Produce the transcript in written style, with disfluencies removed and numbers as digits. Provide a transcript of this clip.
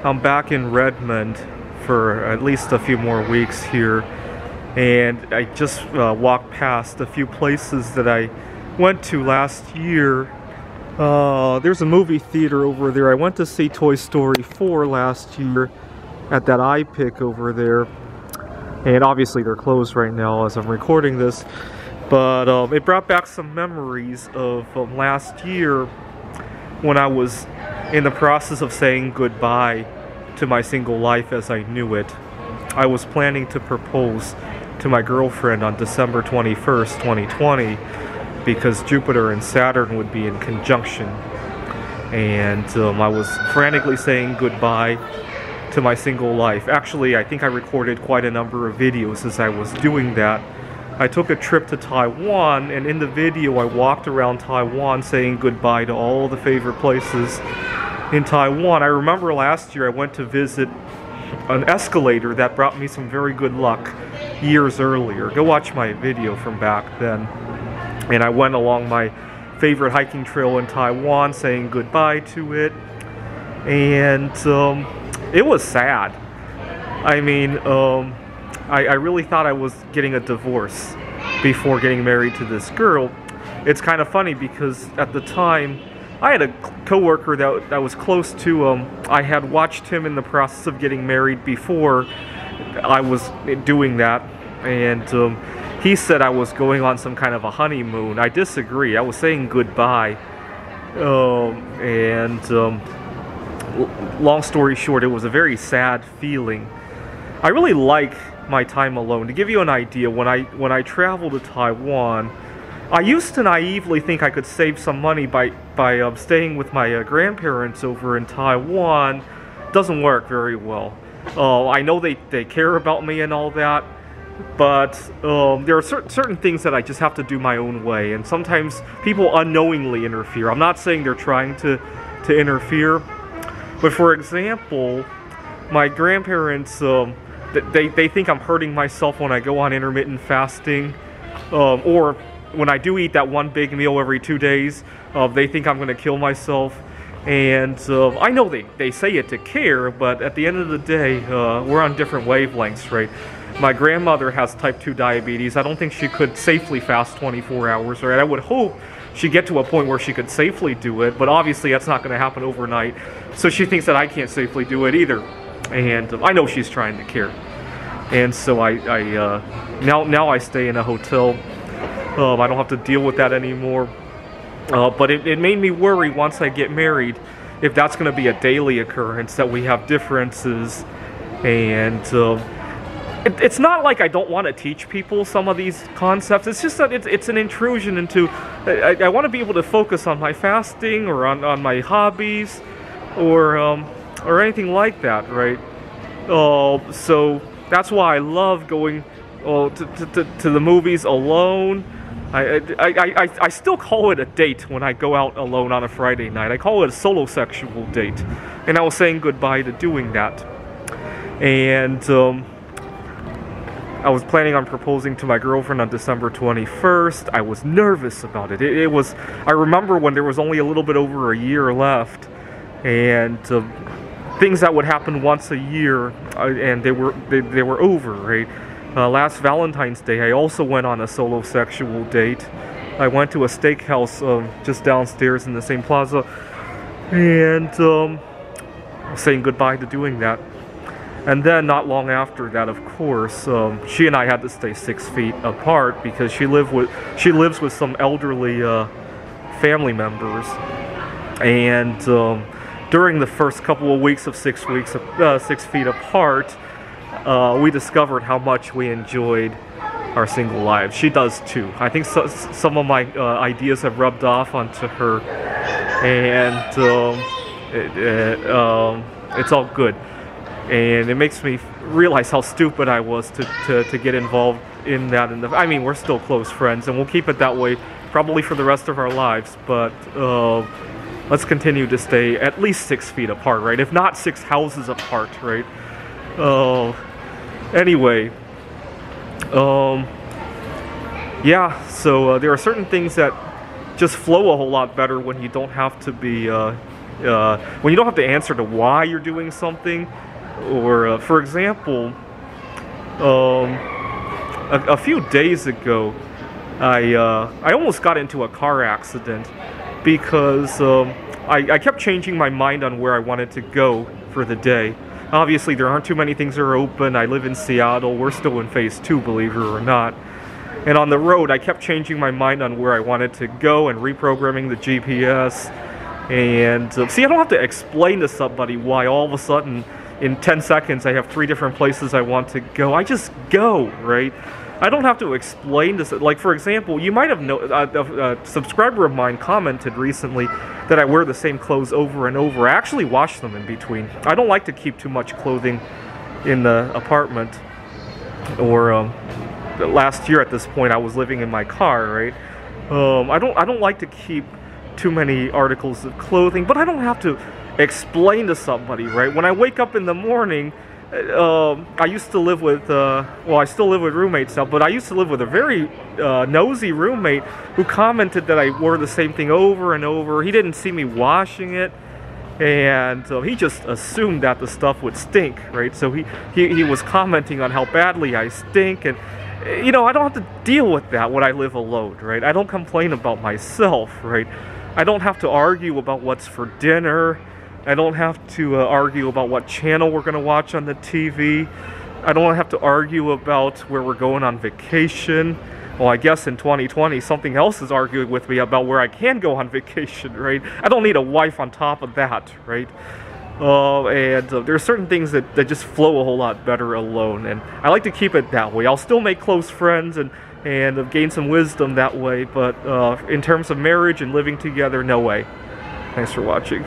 I'm back in Redmond for at least a few more weeks here, and I just walked past a few places that I went to last year. There's a movie theater over there. I went to see Toy Story 4 last year at that iPic over there, and obviously they're closed right now as I'm recording this, but it brought back some memories of last year when I was in the process of saying goodbye to my single life as I knew it. I was planning to propose to my girlfriend on December 21st, 2020, because Jupiter and Saturn would be in conjunction, and I was frantically saying goodbye to my single life. Actually, I think I recorded quite a number of videos as I was doing that. I took a trip to Taiwan, and in the video I walked around Taiwan saying goodbye to all the favorite places in Taiwan. I remember last year I went to visit an escalator that brought me some very good luck years earlier. Go watch my video from back then. And I went along my favorite hiking trail in Taiwan saying goodbye to it, and it was sad. I mean, I really thought I was getting a divorce before getting married to this girl. It's kind of funny because at the time I had a coworker that was close to I had watched him in the process of getting married before I was doing that, and he said I was going on some kind of a honeymoon. I disagree. I was saying goodbye, long story short, it was a very sad feeling. I really like my time alone. To give you an idea, when I travel to Taiwan, I used to naively think I could save some money by staying with my grandparents over in Taiwan. Doesn't work very well. I know they care about me and all that, but there are certain things that I just have to do my own way, and sometimes people unknowingly interfere. I'm not saying they're trying to interfere, but for example, my grandparents, they think I'm hurting myself when I go on intermittent fasting, or when I do eat that one big meal every 2 days, they think I'm going to kill myself. And I know they say it to care, but at the end of the day, we're on different wavelengths, right? My grandmother has type 2 diabetes. I don't think she could safely fast 24 hours, right? I would hope she'd get to a point where she could safely do it, but obviously that's not going to happen overnight. So she thinks that I can't safely do it either. And I know she's trying to care. And so now I stay in a hotel. I don't have to deal with that anymore. But it made me worry once I get married if that's going to be a daily occurrence, that we have differences. And it's not like I don't want to teach people some of these concepts. It's just that it's an intrusion into... I want to be able to focus on my fasting or on my hobbies or anything like that, right? So that's why I love going to the movies alone. I still call it a date when I go out alone on a Friday night. I call it a solo sexual date. And I was saying goodbye to doing that. And I was planning on proposing to my girlfriend on December 21st. I was nervous about it. I remember when there was only a little bit over a year left, and things that would happen once a year, and they were over, right? Last Valentine's Day, I also went on a solo sexual date. I went to a steakhouse just downstairs in the same plaza, and I was saying goodbye to doing that. And then, not long after that, of course, she and I had to stay 6 feet apart because she lives with some elderly family members. And during the first couple of weeks of 6 feet apart, we discovered how much we enjoyed our single lives. She does too. I think some of my ideas have rubbed off onto her, and it's all good. And it makes me realize how stupid I was to get involved in that. I mean, we're still close friends, and we'll keep it that way probably for the rest of our lives. But let's continue to stay at least 6 feet apart, right? If not 6 houses apart, right? Anyway, yeah. So there are certain things that just flow a whole lot better when you don't have to be when you don't have to answer to why you're doing something, or for example, a few days ago, I almost got into a car accident because I kept changing my mind on where I wanted to go for the day. Obviously, there aren't too many things that are open. I live in Seattle. We're still in phase 2, believe it or not. And on the road, I kept changing my mind on where I wanted to go and reprogramming the GPS. And see, I don't have to explain to somebody why all of a sudden, in 10 seconds, I have 3 different places I want to go. I just go, right? I don't have to explain this. Like, for example, you might have a subscriber of mine commented recently that I wear the same clothes over and over. I actually wash them in between. I don't like to keep too much clothing in the apartment. Or last year at this point, I was living in my car, right? I don't like to keep too many articles of clothing, but I don't have to explain to somebody, right? When I wake up in the morning, I used to live with, well, I still live with roommates now, but I used to live with a very nosy roommate who commented that I wore the same thing over and over. He didn't see me washing it, and he just assumed that the stuff would stink, right? So he was commenting on how badly I stink, and you know, I don't have to deal with that when I live alone, right? I don't complain about myself, right? I don't have to argue about what's for dinner. I don't have to argue about what channel we're going to watch on the TV. I don't have to argue about where we're going on vacation. Well, I guess in 2020, something else is arguing with me about where I can go on vacation, right? I don't need a wife on top of that, right? And there are certain things that just flow a whole lot better alone, and I like to keep it that way. I'll still make close friends and gain some wisdom that way, but in terms of marriage and living together, no way. Thanks for watching.